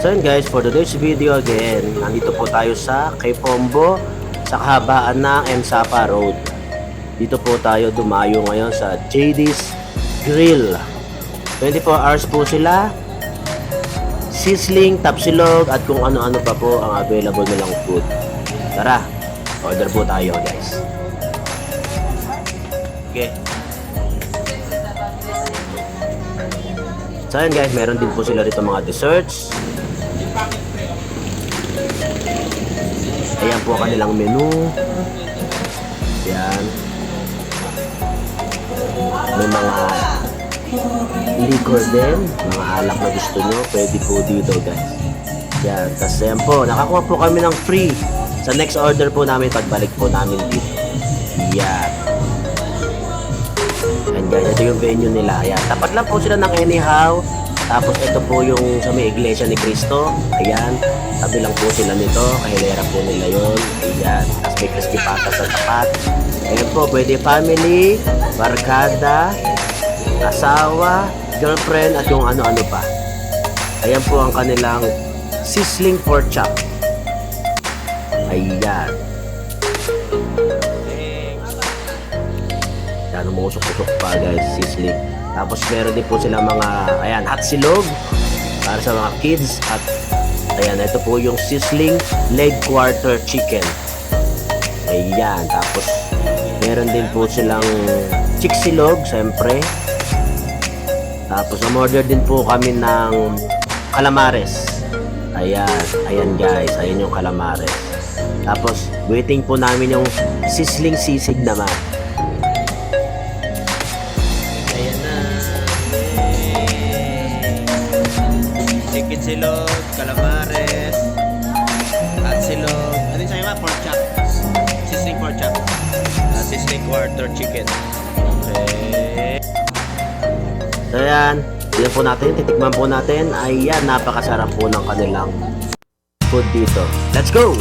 So yun guys, for today's video again, nandito po tayo sa Kay Pombo sa kahabaan ng Emsapa Road. Dito po tayo dumayo ngayon sa JD's Grill. 24 hours po sila. Sizzling, tapsilog at kung ano-ano pa po ang available nilang food. Tara, order po tayo guys. Okay. So yun guys, meron din po sila dito mga desserts. Ayan po ang kanilang menu. Ayan. May mga liquor din, mga alak na gusto nyo, pwede po dito guys. Ayan, tapos ayan po, nakakuha po kami ng free sa next order po namin pagbalik po namin dito. Ayan. Ayan guys, ito yung venue nila. Ayan, tapat lang po sila ng Anyhow. Tapos ito po yung sa may Iglesia ni Cristo. Ayan, tabi lang po sila nito, kahilera po nila yun. Ayan, tapos may crispy pata sa tapat. Ayan po, pwede family, barkada, asawa, girlfriend at yung ano-ano pa. Ayan po ang kanilang sizzling pork chop. Ayan. Yan, umusok-usok pa guys, sizzling. Tapos meron din po sila mga, ayan, hot silog para sa mga kids. At ayan, ito po yung sizzling leg quarter chicken. Ayan, tapos meron din po silang chick silog, siyempre. Tapos umorder din po kami ng calamares. Ayan, ayan guys, ayan yung calamares. Tapos waiting po namin yung sizzling sisig naman. Ayan na. Chicken silog, calamares, hot silog. Ano yung sa'yo ma? Pork chop. Sizzling pork chop. Sizzling quarter chicken. Okay. So ayan, yun po natin, titikman po natin. Ayan, napakasarap po ng kanilang food dito. Let's go!